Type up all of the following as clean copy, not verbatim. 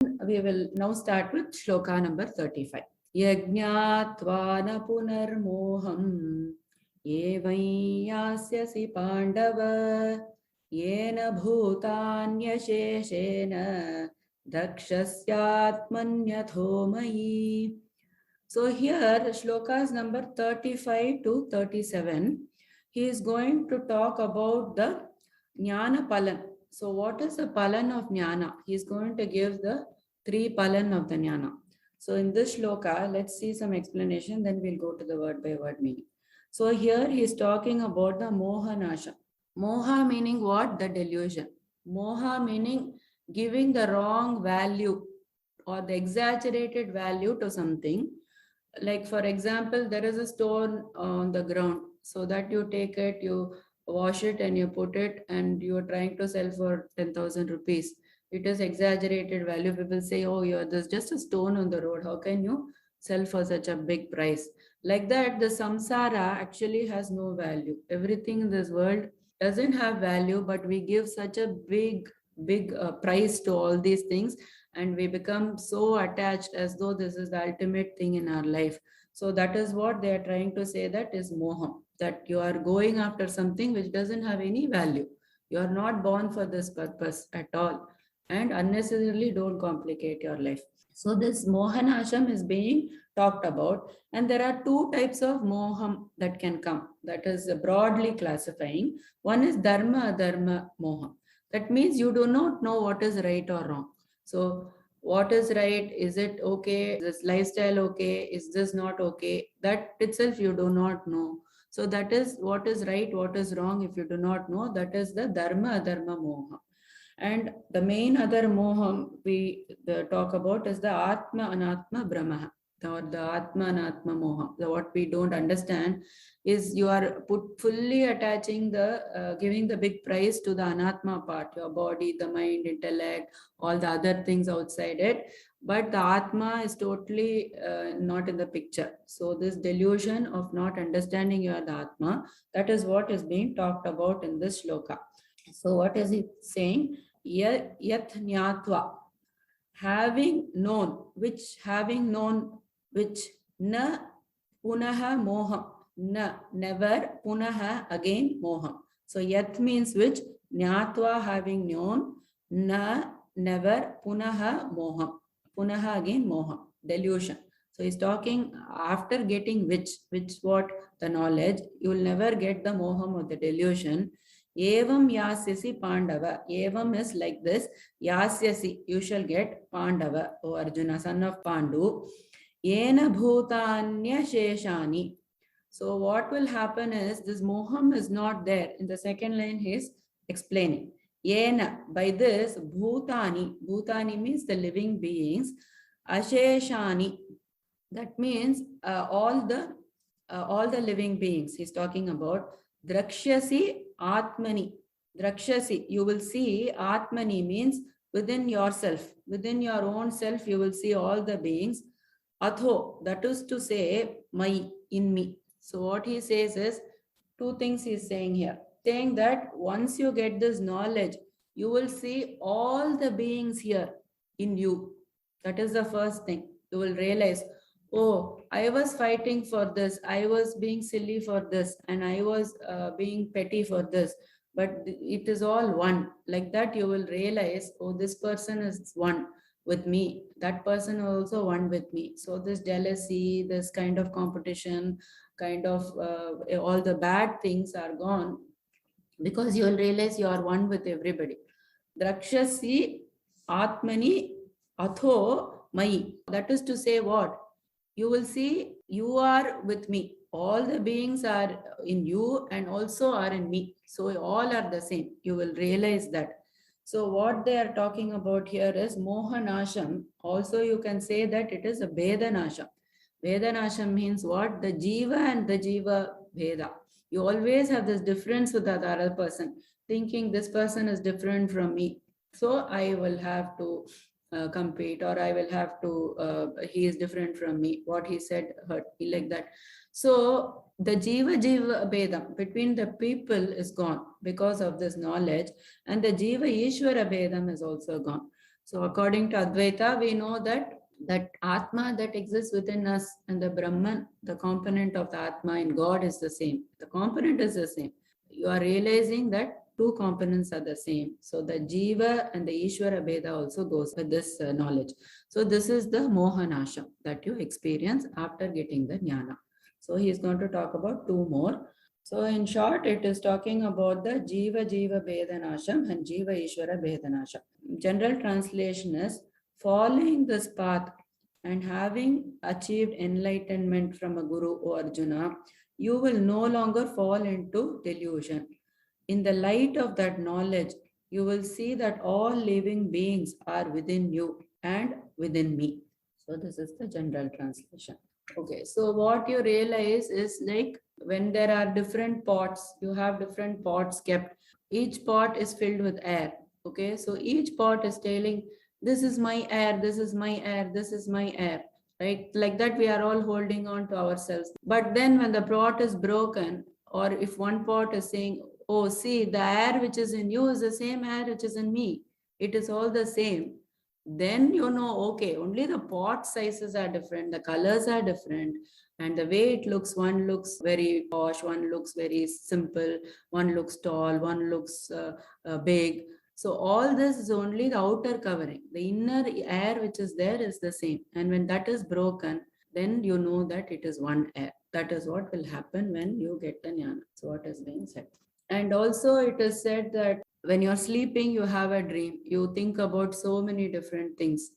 then we will now start with shloka number 35. Yajñātvā na punarmoham evai yasyasi pandava yena bhutanyasheshena dakshasyatmanyatho mayi. So here shlokas number 35 to 37, he is going to talk about the Jnana Palan. So what is the Palan of Jnana? He is going to give the 3 Palan of the Jnana. So in this shloka, let's see some explanation, then we'll go to the word by word meaning. So here he is talking about the Moha Nasha. Moha meaning what? The delusion. Moha meaning giving the wrong value or the exaggerated value to something. Like for example, there is a stone on the ground, so that you take it, you wash it and you put it and you are trying to sell for 10,000 rupees. It is exaggerated value. People say, oh, there's just a stone on the road, how can you sell for such a big price? Like that, the samsara actually has no value. Everything in this world doesn't have value, but we give such a big price to all these things, and we become so attached as though this is the ultimate thing in our life. So that is what they are trying to say, that is moha, that you are going after something which doesn't have any value. You are not born for this purpose at all, and unnecessarily don't complicate your life. So this mohanasham is being talked about, and there are 2 types of moham that can come. That is broadly classifying. One is dharma adharma moha. That means you do not know what is right or wrong. So what is right? Is it okay? Is this lifestyle okay? Is this not okay? That itself you do not know. So that is what is right, what is wrong. If you do not know, that is the dharma adharma moha. And the main other moham we talk about is the atma anatma brahma, or the atma anatma moha. What we don't understand is you are fully attaching the giving the big price to the anatma part, your body, the mind, intellect, all the other things outside it, but the atma is totally not in the picture. So this delusion of not understanding you are the atma, that is what is being talked about in this shloka. So what is it saying? Yat jnatva, having known, which na punaha moham, na never, punaha again moham. So yat means which, jnatva having known, na never, punaha moham, punaha again moham, delusion. So he's talking after getting which what, the knowledge, you will never get the moham or the delusion. Evam yasyasi Pandava. Evam is like this. Yasyasi, you shall get Pandava, O Arjuna, son of Pandu. Yena bhutanya sheshani. So what will happen is, this moham is not there. In the second line, he is explaining. Yena, by this, bhutani. Bhutani means the living beings. Asheshani, that means all the living beings he's talking about. Drakshasi Atmani. Drakshasi, you will see. Atmani means within yourself. Within your own self, you will see all the beings. Atho, that is to say, my, in me. So what he says is, 2 things he is saying here. Saying that once you get this knowledge, you will see all the beings here in you. That is the first thing. You will realize, oh, I was fighting for this, I was being silly for this, and I was being petty for this, but it is all one. Like that, you will realize, oh, this person is one with me, that person also one with me. So this jealousy, this kind of competition, kind of all the bad things are gone, because you will realize you are one with everybody. Drakshasi Atmani Atho Mai. That is to say what? You will see you are with me. All the beings are in you and also are in me. So all are the same. You will realize that. So what they are talking about here is Mohanasham. Also you can say that it is a Vedanasham. Vedanasham means what? The Jiva and the Jiva Veda. You always have this difference with the other person, thinking this person is different from me. So I will have to compete, or I will have to, he is different from me. What he said hurt me, like that. So the Jiva Bhedam between the people is gone because of this knowledge, and the Jiva Ishvara Bhedam is also gone. So according to Advaita, we know that Atma that exists within us and the Brahman, the component of the Atma in God is the same. The component is the same. You are realizing that two components are the same. So the Jiva and the Ishvara Bheda also goes with this knowledge. So this is the Mohanasha that you experience after getting the Jnana. So he is going to talk about two more. So in short, it is talking about the Jiva Jiva Bedanasham and Jiva Ishvara Bedanasham. General translation is following this path and having achieved enlightenment from a Guru or Arjuna, you will no longer fall into delusion. In the light of that knowledge, you will see that all living beings are within you and within me. So this is the general translation. Okay, so what you realize is like when there are different pots, you have different pots kept. Each pot is filled with air. Okay, so each pot is telling, this is my air, this is my air, this is my air, right? Like that, we are all holding on to ourselves. But then when the pot is broken, or if one pot is saying, oh, see, the air which is in you is the same air which is in me, it is all the same, then you know, okay, only the pot sizes are different, the colors are different, and the way it looks, one looks very posh, one looks very simple, one looks tall, one looks big. So all this is only the outer covering. The inner air which is there is the same. And when that is broken, then you know that it is one air. That is what will happen when you get the jnana. So what is being said. And also it is said that when you're sleeping, you have a dream. You think about so many different things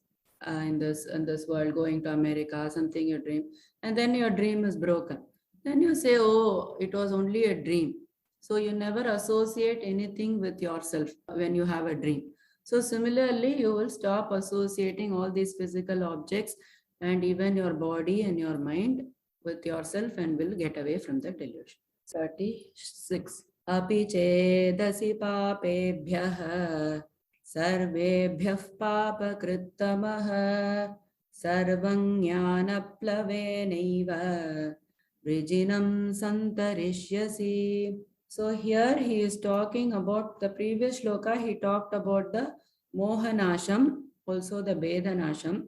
in this world, going to America, something you dream, and then your dream is broken. Then you say, oh, it was only a dream. So you never associate anything with yourself when you have a dream. So similarly, you will stop associating all these physical objects and even your body and your mind with yourself and will get away from the delusion. 36. अपि चेदसि पापेभ्यः सर्वेभ्यः पापकृत्तमः सर्वं ज्ञानप्लवेनैव वृजिनं सन्तरिष्यसि. So here he is talking about the previous shloka. He talked about the Mohanasham, also the Bedanasham,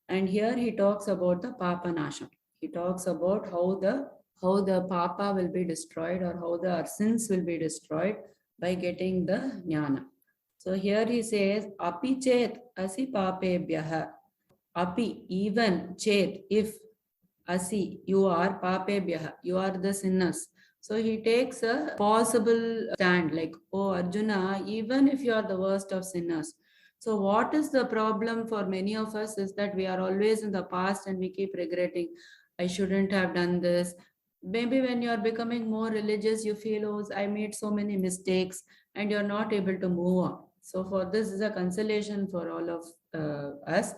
and here he talks about the Papanasham. He talks about how the papa will be destroyed, or how our sins will be destroyed by getting the jnana. So here he says, api chet asi papebhyaha. Api, even, chet, if, asi, you are papebhyaha, you are the sinners. So he takes a possible stand like, oh Arjuna, even if you are the worst of sinners. So what is the problem for many of us is that we are always in the past and we keep regretting, I shouldn't have done this. Maybe when you're becoming more religious, you feel, oh, I made so many mistakes, and you're not able to move on. So for this is a consolation for all of us.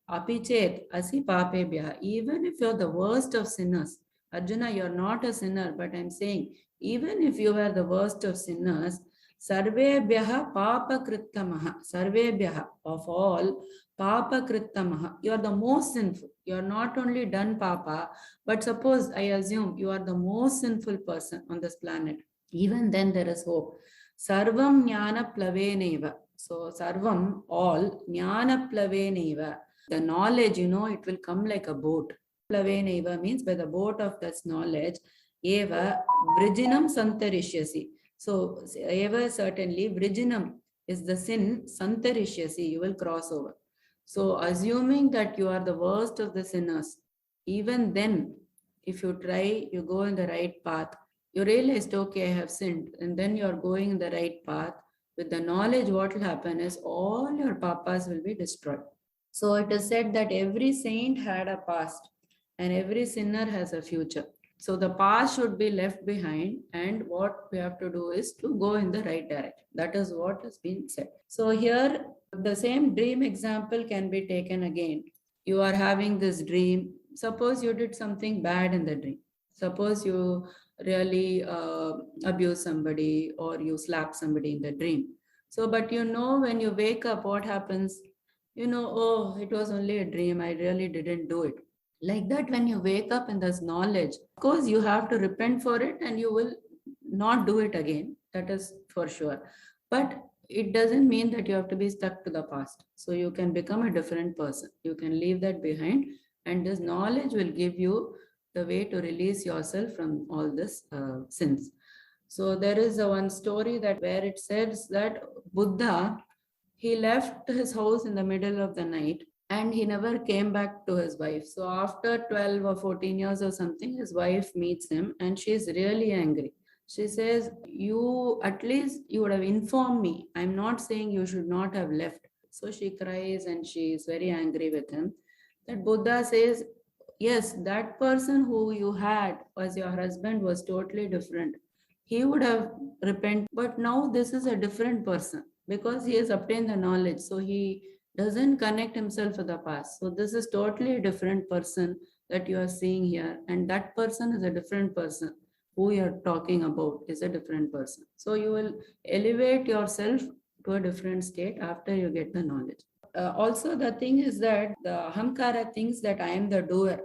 Apichet asi papebhya. Even if you're the worst of sinners, Arjuna, you're not a sinner, but I'm saying, even if you were the worst of sinners, sarvebhyaha papa krittamaha. Sarvebhyaha, of all, papa krittamaha. You are the most sinful. You are not only done papa, but suppose I assume you are the most sinful person on this planet. Even then there is hope. Sarvam jnana plaveneva. So sarvam, all, jnana plaveneva. The knowledge, it will come like a boat. Plaveneva means by the boat of this knowledge. Eva vrijinam santarishyasi. So eva, certainly, vrijinam is the sin, santarishyasi, you will cross over. So assuming that you are the worst of the sinners, even then, if you try, you go in the right path, you realized, okay, I have sinned, and then you are going in the right path. With the knowledge, what will happen is all your papas will be destroyed. So it is said that every saint had a past and every sinner has a future. So the past should be left behind, and what we have to do is to go in the right direction. That is what has been said. So here, the same dream example can be taken again. You are having this dream. Suppose you did something bad in the dream. Suppose you really abuse somebody or you slap somebody in the dream. So, but when you wake up, what happens? Oh, it was only a dream. I really didn't do it. Like that, when you wake up in this knowledge, of course, you have to repent for it and you will not do it again. That is for sure. But it doesn't mean that you have to be stuck to the past. So you can become a different person. You can leave that behind, and this knowledge will give you the way to release yourself from all this sins. So there is a one story that where it says that Buddha, he left his house in the middle of the night and he never came back to his wife. So after 12 or 14 years or something, his wife meets him and she is really angry. She says, you at least you would have informed me. I'm not saying you should not have left. So she cries and she is very angry with him. That Buddha says, yes, that person who you had as your husband was totally different. He would have repented, but now this is a different person because he has obtained the knowledge. So he doesn't connect himself with the past. So this is totally a different person that you are seeing here, and that person is a different person. Who you're talking about is a different person. So you will elevate yourself to a different state after you get the knowledge. Also, the thing is that the Ahamkara thinks that I am the doer,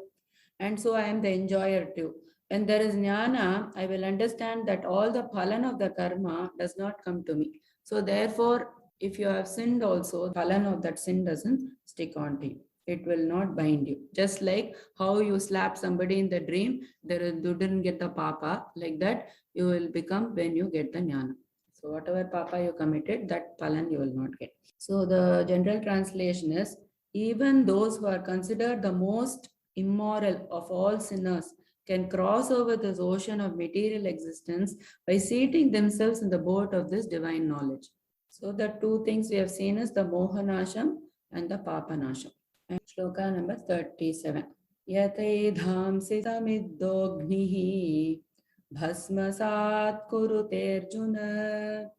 and so I am the enjoyer too. When there is jnana, I will understand that all the phalan of the karma does not come to me. So therefore, if you have sinned also, phalan of that sin doesn't stick on to you. It will not bind you. Just like how you slap somebody in the dream, you didn't get the papa, like that you will become when you get the jnana. So whatever papa you committed, that phalan you will not get. So the general translation is, even those who are considered the most immoral of all sinners can cross over this ocean of material existence by seating themselves in the boat of this divine knowledge. So the two things we have seen is the Mohanasham and the Papanasham. And shloka number 37. Yataidhamsi samidognihi bhasmasat kuruterjuna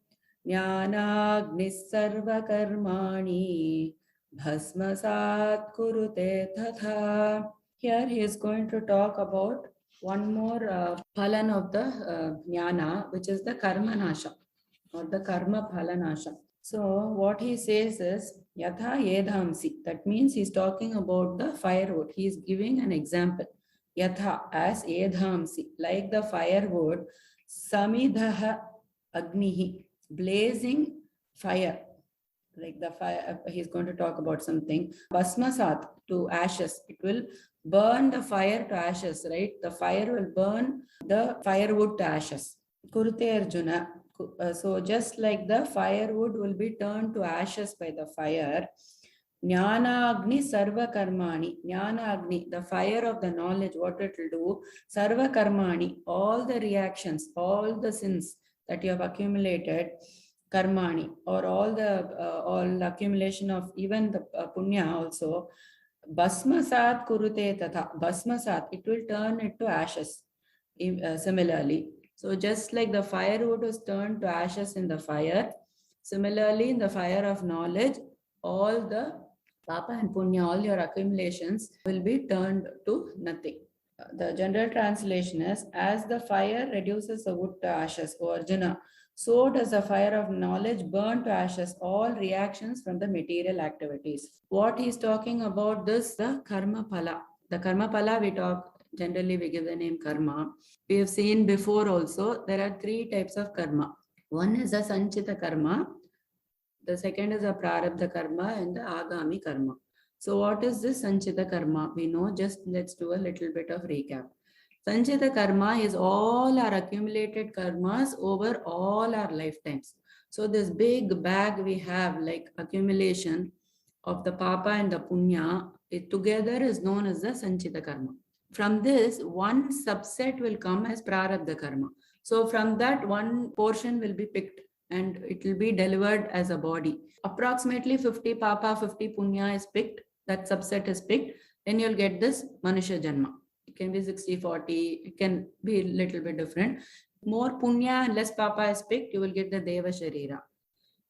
jnanagnis sarvakarmani bhasmasat kurute tatha. Here he is going to talk about one more phalan of the jnana, which is the karma nasha or the karma phalanasha. So what he says is yatha yedhamsi. That means he's talking about the firewood. He is giving an example. Yatha, as yedhamsi, like the firewood, samidhaha agnihi, blazing fire. Like the fire, he's going to talk about something. Basmasat, to ashes. It will burn the fire to ashes, right? The fire will burn the firewood to ashes. Kurute Arjuna. So just like the firewood will be turned to ashes by the fire, Jnana Agni Sarva Karmani. Jnana Agni, the fire of the knowledge, what it will do, Sarva Karmani, all the reactions, all the sins that you have accumulated, Karmani, or all the accumulation of even the Punya also, Basmasat Kurute Tatha, Basmasat, it will turn it to ashes. Similarly, so just like the firewood was turned to ashes in the fire, similarly in the fire of knowledge, all the papa and punya, all your accumulations will be turned to nothing. The general translation is, as the fire reduces the wood to ashes, O Arjuna, so does the fire of knowledge burn to ashes all reactions from the material activities. What he's talking about this, the karma phala. The karma phala we talk, generally we give the name karma. We have seen before also, there are three types of karma. One is a sanchita karma, the second is a prarabdha karma, and the agami karma. So what is this sanchita karma? We know, just let's do a little bit of recap. Sanchita karma is all our accumulated karmas over all our lifetimes. So this big bag we have, like accumulation of the papa and the punya, it together is known as the sanchita karma. From this, one subset will come as prarabdha karma. So from that, one portion will be picked and it will be delivered as a body. Approximately 50 papa, 50 punya is picked. That subset is picked. Then you'll get this Manusha Janma. It can be 60-40. It can be a little bit different. More punya and less papa is picked, you will get the Deva Sharira.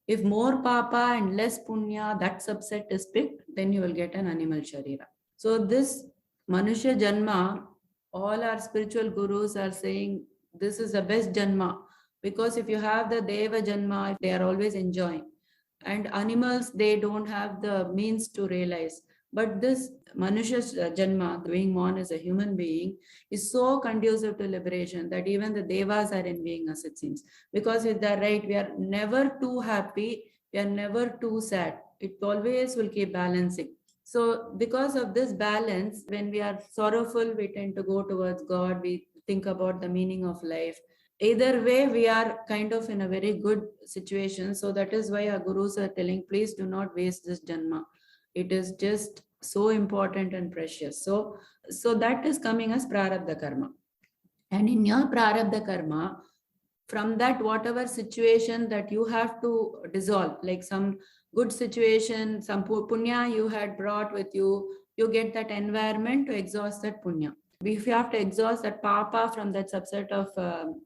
If more papa and less punya, that subset is picked, then you will get an animal Sharira. So this Manusha Janma, all our spiritual gurus are saying this is the best Janma, because if you have the Deva Janma, they are always enjoying. And animals, they don't have the means to realize. But this Manusha Janma, being born as a human being, is so conducive to liberation that even the Devas are envying us, it seems. Because with that right, we are never too happy, we are never too sad. It always will keep balancing. So because of this balance, when we are sorrowful, we tend to go towards God, we think about the meaning of life. Either way, we are kind of in a very good situation. So that is why our gurus are telling, please do not waste this Janma. It is just so important and precious. So that is coming as prarabdha karma. And in your prarabdha karma, from that whatever situation that you have to dissolve, like some good situation, some punya you had brought with you, you get that environment to exhaust that punya. If you have to exhaust that papa from that subset of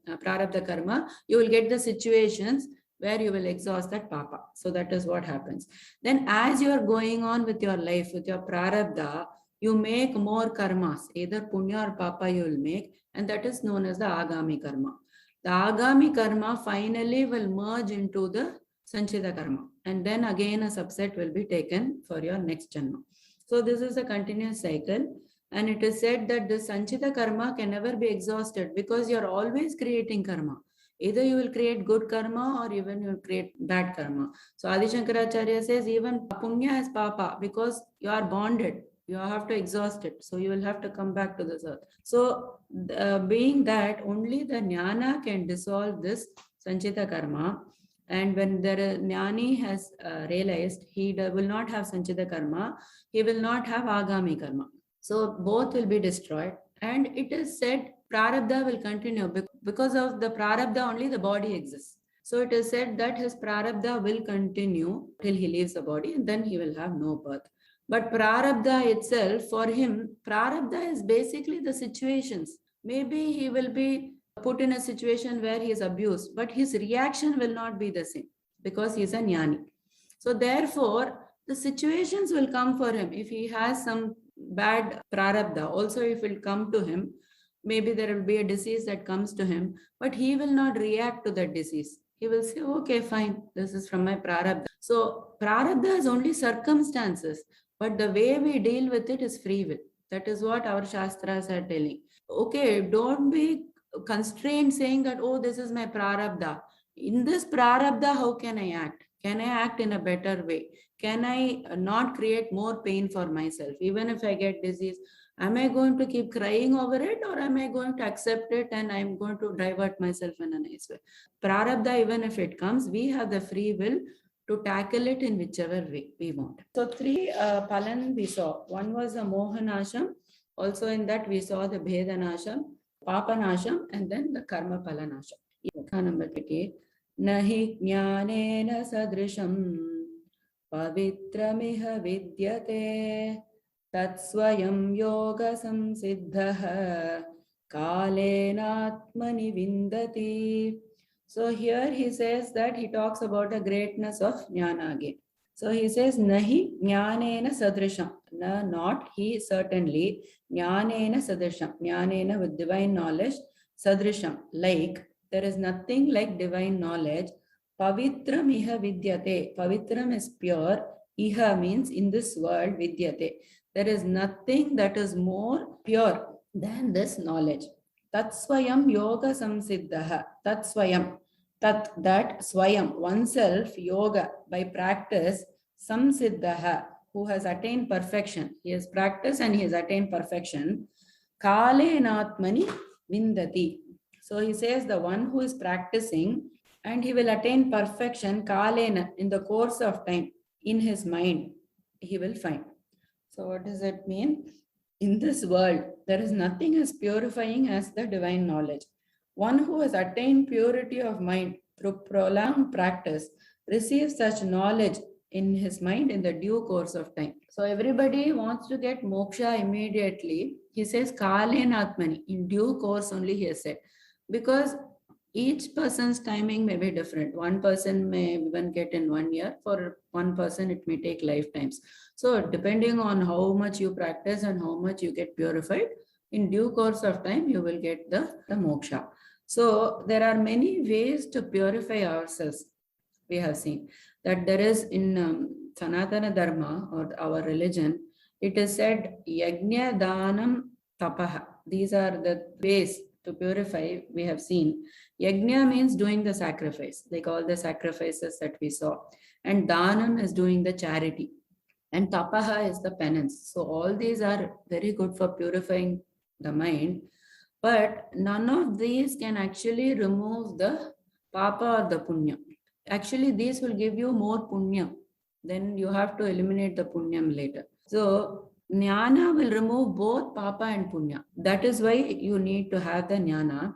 prarabdha karma, you will get the situations where you will exhaust that papa. So that is what happens. Then as you are going on with your life, with your prarabdha, you make more karmas, either punya or papa you will make, and that is known as the agami karma. The agami karma finally will merge into the sanchita karma, and then again a subset will be taken for your next janma. So this is a continuous cycle, and it is said that the sanchita karma can never be exhausted because you are always creating karma. Either you will create good karma or even you will create bad karma. So Adi Shankaracharya says even punya is papa because you are bonded. You have to exhaust it. So you will have to come back to this earth. So being that only the jnana can dissolve this sanchita karma. And when the jnani has realized he will not have sanchita karma, he will not have agami karma. So both will be destroyed. And it is said prarabdha will continue because of the prarabdha only the body exists. So it is said that his prarabdha will continue till he leaves the body and then he will have no birth. But prarabdha itself, for him, prarabdha is basically the situations. Maybe he will be put in a situation where he is abused, but his reaction will not be the same because he is a jnani. So therefore, the situations will come for him. If he has some bad prarabdha, also if it will come to him, maybe there will be a disease that comes to him, but he will not react to that disease. He will say, okay, fine, this is from my prarabdha. So prarabdha is only circumstances, but the way we deal with it is free will. That is what our shastras are telling. Okay, don't be constrained saying that, oh, this is my prarabdha. In this prarabdha, how can I act? Can I act in a better way? Can I not create more pain for myself? Even if I get disease, am I going to keep crying over it or am I going to accept it and I'm going to divert myself in a nice way? Prarabdha, even if it comes, we have the free will to tackle it in whichever way we want. So three palan we saw. One was the mohanasham. Also in that we saw the bhedanasham, papanasham, and then the karma palanasham. Number 28. Nahi jnanena sadrisham pavitramiha vidyate tatsvayam yoga samsiddhah kalenatmani vindati. So here he says that he talks about the greatness of jnana again. So he says, Nahi jnanena sadrisham. No, not he, certainly. Jnanena sadrisham. Jnanena with divine knowledge. Sadrisham, like. There is nothing like divine knowledge. Pavitram iha vidyate. Pavitram is pure. Iha means in this world, vidyate. There is nothing that is more pure than this knowledge. Tatsvayam yoga samsiddhaha. Tatsvayam. Tat, that swayam, oneself, yoga, by practice, samsiddhaha, who has attained perfection. He has practiced and he has attained perfection. Kalenatmani vindati. So he says the one who is practicing and he will attain perfection, kalena, in the course of time, in his mind, he will find. So what does it mean? In this world, there is nothing as purifying as the divine knowledge. One who has attained purity of mind through prolonged practice receives such knowledge in his mind in the due course of time. So everybody wants to get moksha immediately. He says, Kalena Atmani, in due course only he has said. Because each person's timing may be different. One person may even get in 1 year. For one person, it may take lifetimes. So depending on how much you practice and how much you get purified, in due course of time, you will get the moksha. So there are many ways to purify ourselves. We have seen that there is in Sanatana Dharma or our religion, It is said, Yajna Danam Tapaha. These are the ways to purify we have seen. Yajna means doing the sacrifice, like all the sacrifices that we saw. And Danam is doing the charity. And Tapaha is the penance. So all these are very good for purifying the mind. But none of these can actually remove the Papa or the Punya. Actually, these will give you more Punya. Then you have to eliminate the Punyam later. So Jnana will remove both Papa and Punya. That is why you need to have the Jnana.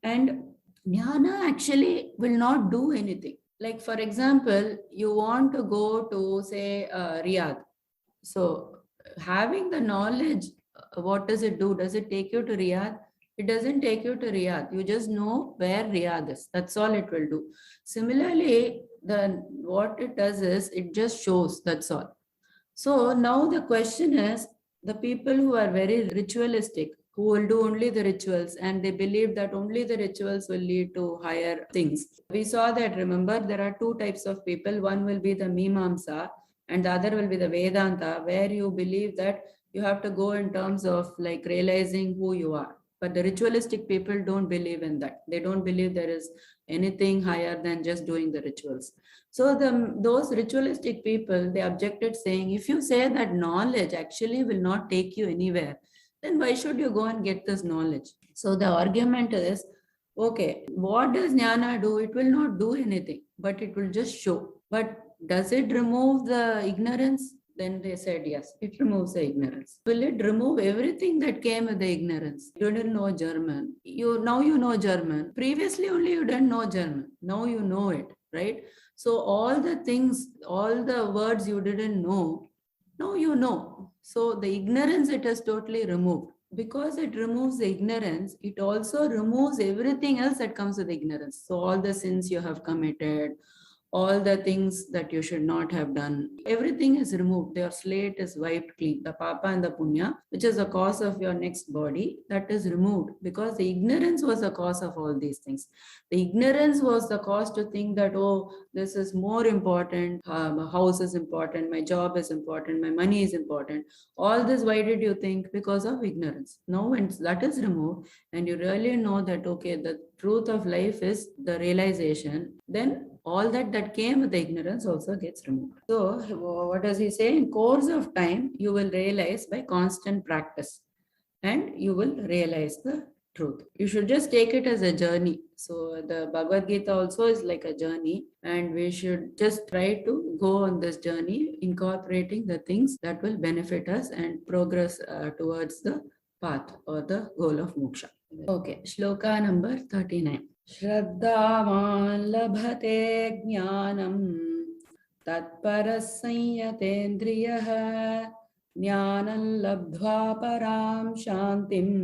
And Jnana actually will not do anything. Like, for example, you want to go to, say, Riyadh. So, having the knowledge, what does it do? Does it take you to Riyadh? It doesn't take you to Riyadh. You just know where Riyadh is. That's all it will do. Similarly, what it does is it just shows. That's all. So now the question is, the people who are very ritualistic, who will do only the rituals and they believe that only the rituals will lead to higher things. We saw that, remember, there are two types of people. One will be the Mimamsa and the other will be the Vedanta, where you believe that you have to go in terms of like realizing who you are. But the ritualistic people don't believe in that. They don't believe there is anything higher than just doing the rituals. So those ritualistic people, they objected saying, if you say that knowledge actually will not take you anywhere, then why should you go and get this knowledge? So the argument is, okay, what does jnana do? It will not do anything, but it will just show. But does it remove the ignorance? Then they said, yes, it removes the ignorance. Will it remove everything that came with the ignorance? You didn't know German. Now you know German. Previously only you didn't know German. Now you know it, right? So all the things, all the words you didn't know, now you know. So the ignorance it has totally removed. Because it removes the ignorance, it also removes everything else that comes with ignorance. So all the sins you have committed, all the things that you should not have done, everything is removed. Your slate is wiped clean. The papa and the punya, which is the cause of your next body, that is removed because the ignorance was the cause of all these things. The ignorance was the cause to think that, oh, this is more important, my house is important, my job is important, my money is important. All this, why did you think? Because of ignorance. Now, when that is removed and you really know that, okay, the truth of life is the realization, then all that came with the ignorance also gets removed. So what does he say? In course of time, you will realize by constant practice and you will realize the truth. You should just take it as a journey. So the Bhagavad Gita also is like a journey, and we should just try to go on this journey, incorporating the things that will benefit us and progress towards the path or the goal of moksha. Okay, shloka number 39. Shraddhavan labhate jnanam tatparas संयतेन्द्रियः ज्ञानं लब्ध्वा परां शान्तिम्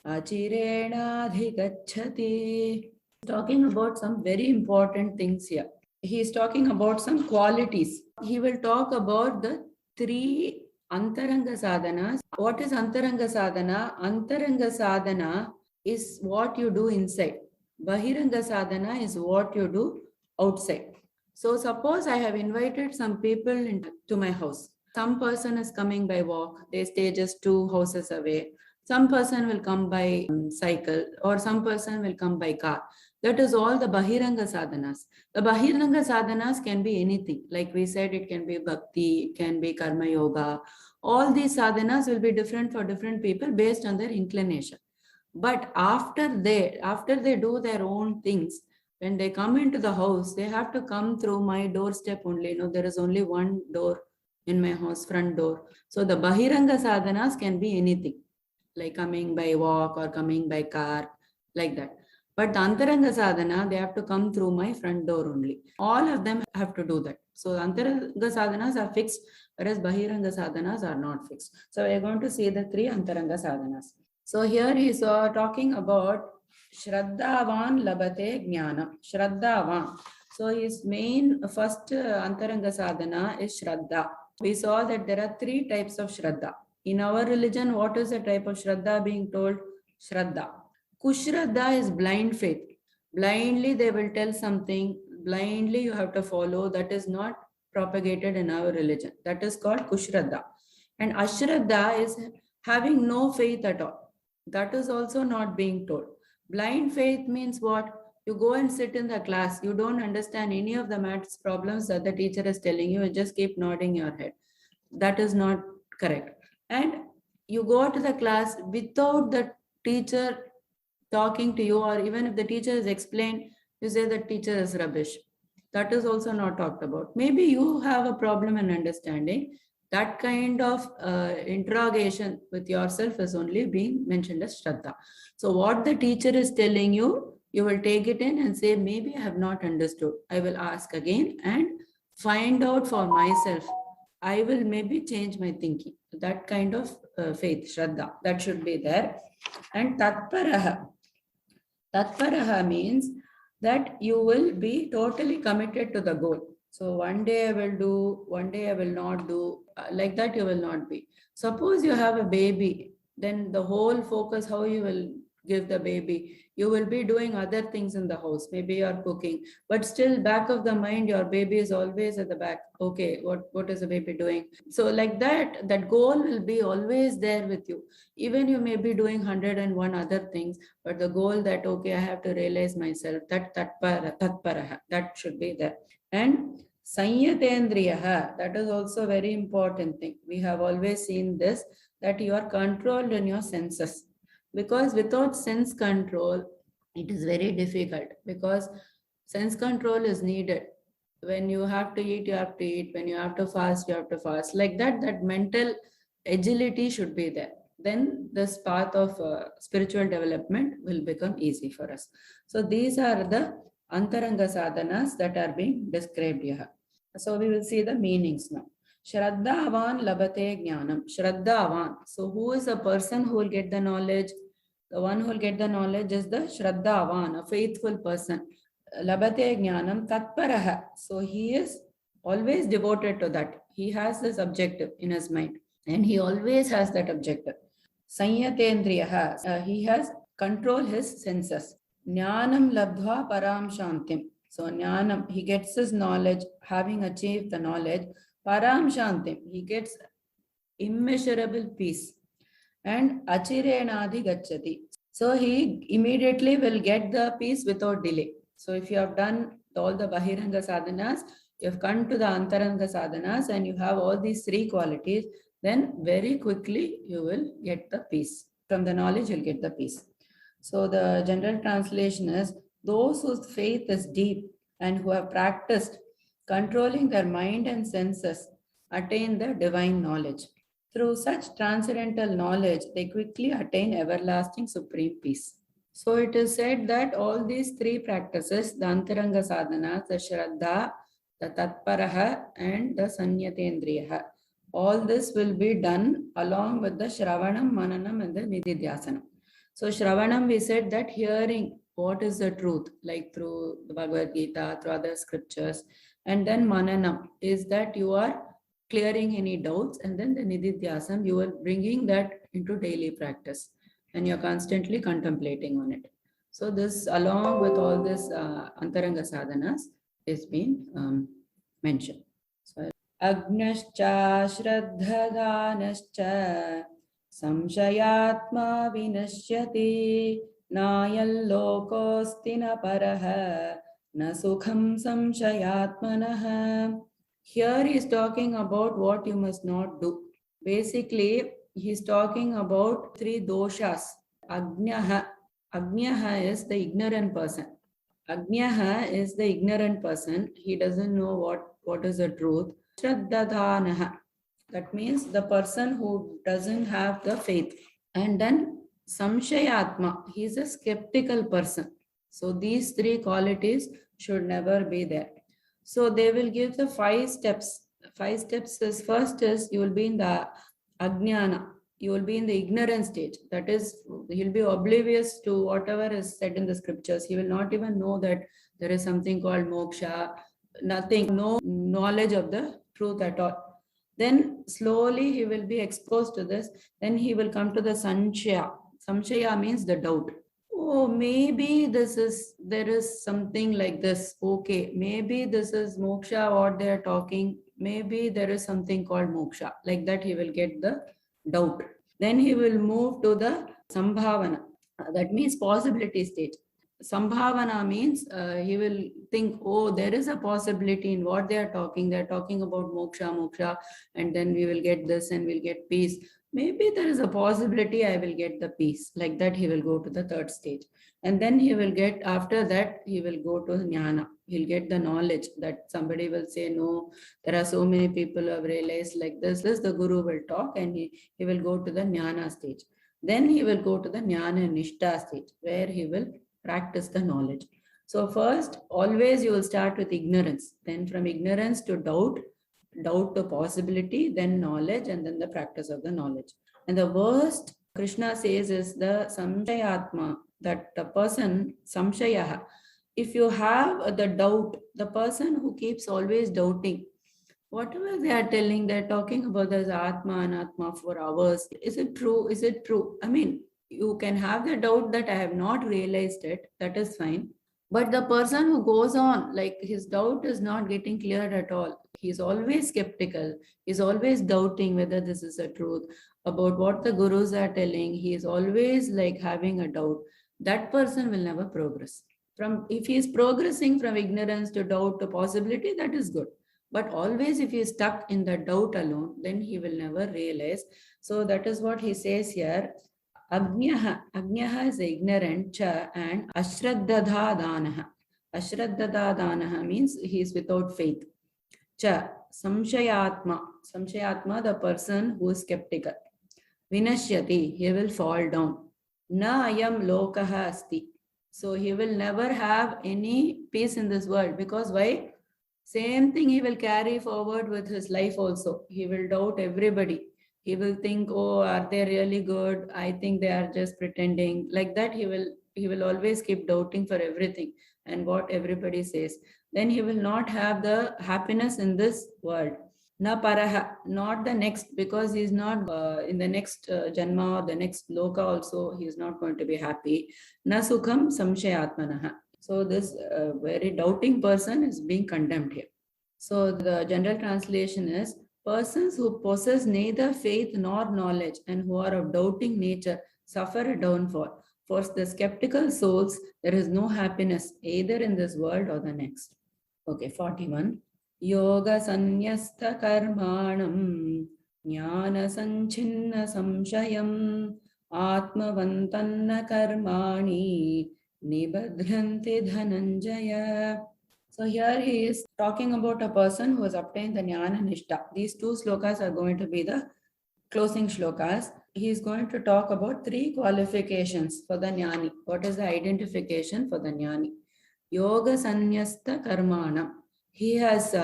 achirenadhigacchati. Talking about some very important things here. He is talking about some qualities. He will talk about the three antaranga sadhanas. What is antaranga sadhana? Antaranga sadhana is what you do inside. Bahiranga sadhana is what you do outside. So suppose I have invited some people into my house. Some person is coming by walk. They stay just 2 houses away. Some person will come by cycle, or some person will come by car. That is all the Bahiranga sadhanas. The Bahiranga sadhanas can be anything. Like we said, it can be bhakti, it can be karma yoga. All these sadhanas will be different for different people based on their inclination. But after they do their own things, when they come into the house, they have to come through my doorstep only. There is only one door in my house, front door. So the Bahiranga sadhanas can be anything, like coming by walk or coming by car, like that. But the Antaranga sadhana, they have to come through my front door only. All of them have to do that. So Antaranga sadhanas are fixed, whereas Bahiranga sadhanas are not fixed. So we are going to see the 3 Antaranga sadhanas. So here he is talking about Shraddhavan labate jnanam. Shraddhavan. So his main first Antaranga sadhana is Shraddha. We saw that there are 3 types of Shraddha. In our religion, what is the type of Shraddha being told? Shraddha. Kushraddha is blind faith. Blindly they will tell something. Blindly you have to follow. That is not propagated in our religion. That is called Kushraddha. And Ashraddha is having no faith at all. That is also not being told. Blind faith means what? You go and sit in the class, you don't understand any of the maths problems that the teacher is telling you, you just keep nodding your head. That is not correct. And you go to the class without the teacher talking to you, or even if the teacher is explained, you say the teacher is rubbish. That is also not talked about. Maybe you have a problem in understanding. That kind of interrogation with yourself is only being mentioned as Shraddha. So what the teacher is telling you, you will take it in and say, maybe I have not understood. I will ask again and find out for myself. I will maybe change my thinking. That kind of faith, Shraddha, that should be there. And Tatparaha. Tatparaha means that you will be totally committed to the goal. So one day I will do, one day I will not do, like that you will not be. Suppose you have a baby, then the whole focus, how you will give the baby, you will be doing other things in the house. Maybe you are cooking, but still back of the mind, your baby is always at the back. Okay, what is the baby doing? So like that, that goal will be always there with you. Even you may be doing 101 other things, but the goal that, okay, I have to realize myself, that tatparaha, that should be there. And sanyatendriyaha, that is also a very important thing. We have always seen this, that you are controlled in your senses. Because without sense control, it is very difficult, because sense control is needed. When you have to eat, you have to eat. When you have to fast, you have to fast. Like that, that mental agility should be there. Then this path of spiritual development will become easy for us. So these are the antaranga sadhanas that are being described here. So we will see the meanings now. Shraddhavan labate jnanam. Shraddhavan. So who is a person who will get the knowledge? The one who will get the knowledge is the Shraddhavan, a faithful person. Labate jnanam tatparaha. So he is always devoted to that. He has this objective in his mind, and he always has that objective. Sanyatendriyaha. He has control his senses. Jnanam labdhva param shantim. So jnanam, he gets his knowledge, having achieved the knowledge. Param shantim, he gets immeasurable peace. And achirenadi gachati. So he immediately will get the peace without delay. So if you have done all the Bahiranga sadhanas, you have come to the Antaranga sadhanas, and you have all these three qualities, then very quickly you will get the peace. From the knowledge, you'll get the peace. So the general translation is, those whose faith is deep and who have practiced controlling their mind and senses attain the divine knowledge. Through such transcendental knowledge, they quickly attain everlasting supreme peace. So it is said that all these three practices, the Antaranga sadhanas, the Shraddha, the Tatparaha, and the Sanyatendriyaha, all this will be done along with the Shravanam, Mananam, and the Nididhyasanam. So Shravanam, we said that hearing what is the truth, like through the Bhagavad Gita, through other scriptures. And then Mananam is that you are clearing any doubts, and then the Nididhyasam, you are bringing that into daily practice, and you're constantly contemplating on it. So this, along with all this Antaranga sadhanas, is being mentioned. So Agnascha Shraddhadanascha Samshayatma Vinashyati Nayallokosti na paraha na sukham samshayatmanaha. Here he is talking about what you must not do. Basically, he is talking about three doshas. Agnaha. Agnaha is the ignorant person. Agnaha is the ignorant person. He doesn't know what is the truth. Shraddhadhanaha. That means the person who doesn't have the faith. And then Samshayatma. He is a skeptical person. So these three qualities should never be there. So they will give the 5 steps. 5 steps is, first is you will be in the Ajnana. You will be in the ignorant stage. That is, he'll be oblivious to whatever is said in the scriptures. He will not even know that there is something called moksha, nothing, no knowledge of the truth at all. Then slowly he will be exposed to this. Then he will come to the Sanshaya. Samshaya means the doubt. Oh, maybe there is something like this. Okay, maybe this is moksha, what they are talking. maybe there is something called moksha. Like that, he will get the doubt. Then he will move to the sambhavana. That means possibility stage. Sambhavana means he will think, oh, there is a possibility in what they are talking. They are talking about moksha, and then we will get this and we'll get peace. Maybe there is a possibility I will get the peace. Like that, he will go to the third stage. And then he will get, after that, he will go to jnana. He'll get the knowledge that somebody will say, no, there are so many people who have realized like this. The guru will talk and he will go to the jnana stage. Then he will go to the jnana nishta stage where he will practice the knowledge. So first, always you will start with ignorance. Then from ignorance to doubt, doubt to possibility, then knowledge, and then the practice of the knowledge. And the worst, Krishna says, is the samshayatma, that the person, samshayaha. If you have the doubt, the person who keeps always doubting, whatever they are telling, they're talking about this Atma and Atma for hours. Is it true? Is it true? I mean, you can have the doubt that I have not realized it. That is fine. But the person who goes on, like his doubt is not getting cleared at all. He's always skeptical. He's always doubting whether this is a truth about what the gurus are telling. He is always like having a doubt. That person will never progress. If he is progressing from ignorance to doubt to possibility, that is good. But always if he is stuck in the doubt alone, then he will never realize. So that is what he says here. Agnya is ignorant, cha, and ashraddha danaha. Ashraddha danaha means he is without faith. Cha, samshayatma. Samshayatma, the person who is skeptical. Vinashyati, he will fall down. Na ayam lokaha asti. So he will never have any peace in this world. Because why? Same thing he will carry forward with his life also. He will doubt everybody. He will think, oh, are they really good? I think they are just pretending. Like that, he will always keep doubting for everything and what everybody says. Then he will not have the happiness in this world. Na paraha, not the next, because he is not in the next janma or the next loka also, he is not going to be happy. Na sukham samshayatmanaha. So this very doubting person is being condemned here. So the general translation is, persons who possess neither faith nor knowledge and who are of doubting nature suffer a downfall. For the skeptical souls, there is no happiness either in this world or the next. Okay, 41. Yoga sanyasta karmanam jnana sanchinna samshayam atmavantanna karmani nibadhyanti dhananjaya. So here he is talking about a person who has obtained the jnana nishta. These two slokas are going to be the closing shlokas. He is going to talk about 3 qualifications for the jnani. What is the identification for the jnani? Yoga sanyasta karmanam. He has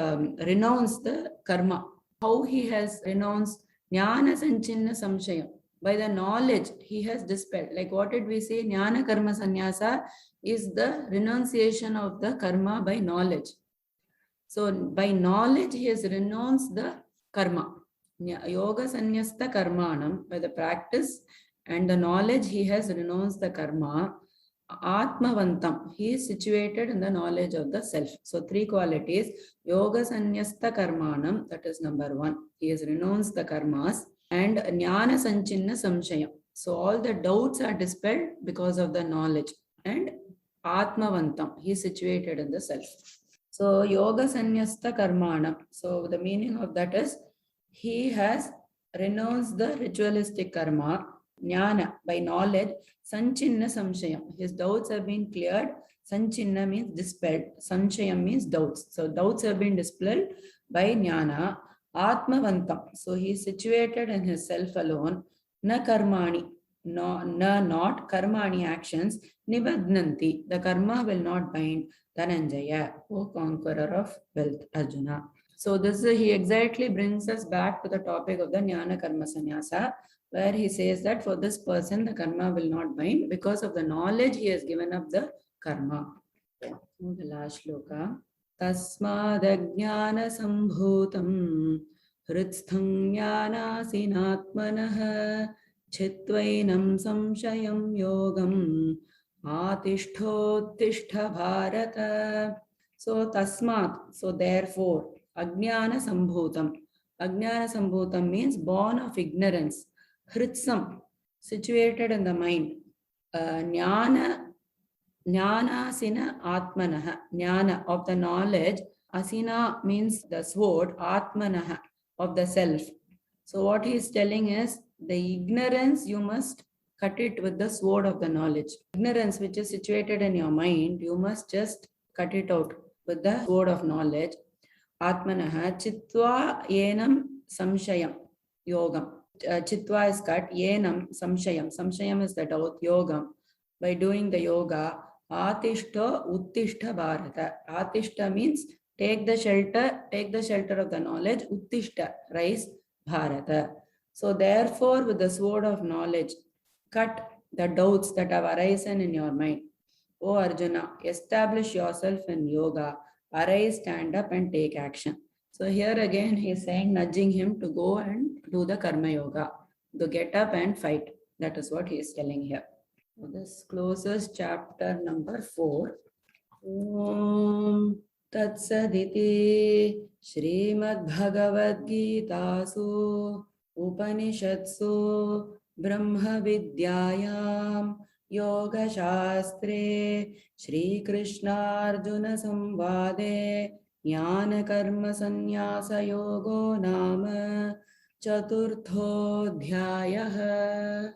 renounced the karma. How he has renounced jnana sanchinna samshayam? By the knowledge he has dispelled. Like what did we say? Jnana karma sannyasa is the renunciation of the karma by knowledge. So by knowledge he has renounced the karma. Yoga sanyasta karmanam, by the practice and the knowledge he has renounced the karma. Atmavantam, he is situated in the knowledge of the self. So 3 qualities. Yoga sanyasta karmanam, that is number 1. He has renounced the karmas. And jnana sanchinna samshayam. So all the doubts are dispelled because of the knowledge. And atmavantam, he is situated in the self. So yoga sanyasta karmanam. So the meaning of that is, he has renounced the ritualistic karma. Jnana, by knowledge. Sanchinna samshayam, his doubts have been cleared. Sanchinna means dispelled. Samshayam means doubts. So doubts have been dispelled by jnana. Atmavantam, so he is situated in his self alone. Na karmani, no, not karmani actions. Nibadnanti, the karma will not bind. Dhananjaya, O conqueror of wealth, Arjuna. So he exactly brings us back to the topic of the jnana karma sannyasa, where he says that for this person the karma will not bind because of the knowledge he has given up the karma. The last shloka. Tasmadajnana sambhutam hridsthaṁ jnanasinatmanah chitvainam samshayam yogam atishthotishhtha bharata. So tasmat, so therefore, Ajnana Sambhutam. Ajnana Sambhutam means born of ignorance. Hritsam, situated in the mind. Jnana, Jnanasina Atmanaha. Jnana, of the knowledge. Asina means the sword. Atmanaha, of the self. So what he is telling is, the ignorance you must cut it with the sword of the knowledge. Ignorance which is situated in your mind, you must just cut it out with the sword of knowledge. Atmanaha chitva yenam samshayam yogam. Chitva is cut, yenam samshayam. Samshayam is the doubt, yogam. By doing the yoga, atishta uttishta bharata. Atishta means take the shelter of the knowledge. Uttishta, rise, bharata. So therefore, with the sword of knowledge, cut the doubts that have arisen in your mind. O Arjuna, establish yourself in yoga. Arise, stand up and take action. So here again he is saying, nudging him to go and do the karma yoga, to get up and fight. That is what he is telling here. So this closes chapter number 4. Om Tatsaditi Srimad Bhagavad Gitasu Upanishatsu Brahma Vidyayam Yoga Shastre Shri Krishna Arjuna Samvade Jnana Karma Sannyasa Yogo Nama Chaturtho Dhyayah.